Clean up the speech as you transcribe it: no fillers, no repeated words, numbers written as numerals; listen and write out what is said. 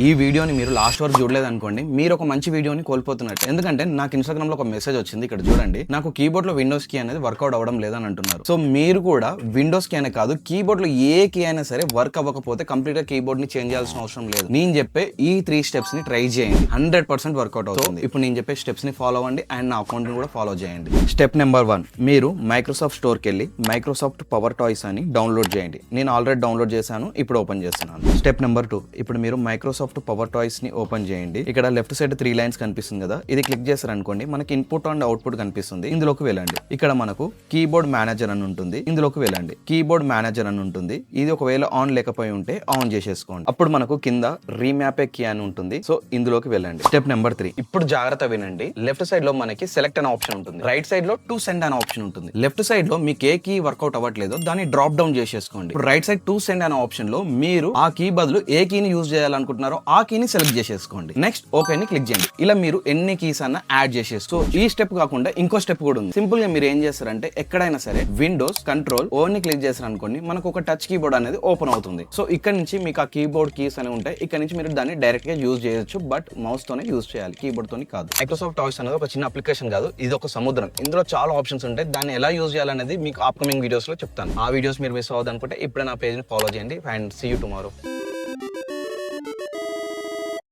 ఈ వీడియోని మీరు లాస్ట్ వరకు చూడలేదు అనుకోండి, మీరు ఒక మంచి వీడియోని కోల్పోతున్నట్టు. ఎందుకంటే నాకు ఇన్స్టాగ్రామ్ లో ఒక మెసేజ్ వచ్చింది, ఇక్కడ చూడండి, నాకు కీబోర్డ్ లో విండోస్ కీ అనేది వర్కౌట్ అవ్వడం లేదని అంటున్నారు. సో మీరు కూడా విండోస్ కీ అనే కాదు, కీబోర్డ్ లో ఏ కీ అయినా సరే వర్క్ అవ్వకపోతే కంప్లీట్ గా కీబోర్డ్ ని చేంజ్ చేయాల్సిన అవసరం లేదు. నేను చెప్పే ఈ 3 స్టెప్స్ ని ట్రై చేయండి, 100% వర్కౌట్ అవుతుంది. ఇప్పుడు నేను చెప్పే స్టెప్స్ ని ఫాలో అవ్వండి అండ్ నా అకౌంట్ ని కూడా ఫాలో చేయండి. స్టెప్ నెంబర్ 1, మీరు మైక్రోసాఫ్ట్ స్టోర్ కి వెళ్ళి మైక్రోసాఫ్ట్ పవర్ టాయ్స్ అని డౌన్లోడ్ చేయండి. నేను ఆల్రెడీ డౌన్లోడ్ చేశాను, ఇప్పుడు ఓపెన్ చేస్తున్నాను. స్టెప్ నెంబర్ 2, ఇప్పుడు మీరు మైక్రోసాఫ్ట్ పవర్ టాయ్స్ ని ఓపెన్ చేయండి. ఇక్కడ లెఫ్ట్ సైడ్ 3 లైన్స్ కనిపిస్తుంది కదా, ఇది క్లిక్ చేశారు అనుకోండి, మనకి ఇన్పుట్ అండ్ అవుట్పుట్ కనిపిస్తుంది. ఇందులోకి వెళ్ళండి. ఇక్కడ మనకు కీబోర్డ్ మేనేజర్ అని ఉంటుంది, ఇందులోకి వెళ్ళండి. కీబోర్డ్ మేనేజర్ అని ఉంటుంది, ఇది ఒకవేళ ఆన్ లేకపోయి ఉంటే ఆన్ చేసేసుకోండి. అప్పుడు మనకు కింద రీమ్యాప్ కీ అని ఉంటుంది, సో ఇందులోకి వెళ్ళండి. స్టెప్ నెంబర్ 3, ఇప్పుడు జాగ్రత్త వినండి. లెఫ్ట్ సైడ్ లో మనకి సెలెక్ట్ అనే ఆప్షన్ ఉంటుంది, రైట్ సైడ్ లో టు సెండ్ అనే ఆప్షన్ ఉంటుంది. లెఫ్ట్ సైడ్ లో మీకు ఏ కీ వర్కౌట్ అవ్వట్లేదో దాన్ని డ్రాప్ డౌన్ చేసేసుకోండి. ఇప్పుడు రైట్ సైడ్ టు సెండ్ అనే ఆప్షన్ లో మీరు ఆ కీ బదులు ఏ కీని యూజ్ చేయాలనుకుంటున్నారో ఆ కీని సెలెక్ట్ చేసేసుకోండి. నెక్స్ట్ ఓకే ని క్లిక్ చేయండి. ఇలా మీరు ఎన్ని కీస్ అన్న యాడ్ చేసేసుకో. ఈ స్టెప్ కాకుండా ఇంకో స్టెప్ కూడా ఉంది. సింపుల్ గా మీరు ఏం చేస్తారంటే, ఎక్కడైనా సరే విండోస్ కంట్రోల్ ఓ ని క్లిక్ చేశారు అనుకోండి, మనకు ఒక టచ్ కీబోర్డ్ అనేది ఓపెన్ అవుతుంది. సో ఇక్కడ నుంచి మీకు ఆ కీబోర్డ్ కీస్ అని ఉంటాయి, ఇక్కడ నుంచి మీరు దాన్ని డైరెక్ట్ గా యూజ్ చేయొచ్చు, బట్ మౌస్ తోనే యూజ్ చేయాలి, కీబోర్డ్ తోని కాదు. మైక్రోసాఫ్ట్ టాయ్స్ అనేది ఒక చిన్న అప్లికేషన్ కాదు, ఇది ఒక సముద్రం. ఇందులో చాలా ఆప్షన్స్ ఉంటాయి, దాన్ని ఎలా యూజ్ చేయాలనేది మీకు అప్కమింగ్ వీడియోస్ లో చెప్తాను. ఆ వీడియోస్ మీరు మిస్ అవ్వదు అనుకుంటే ఇప్పుడే నా పేజ్ ని ఫాలో చేయండి అండ్ సీ యూ టుమారో.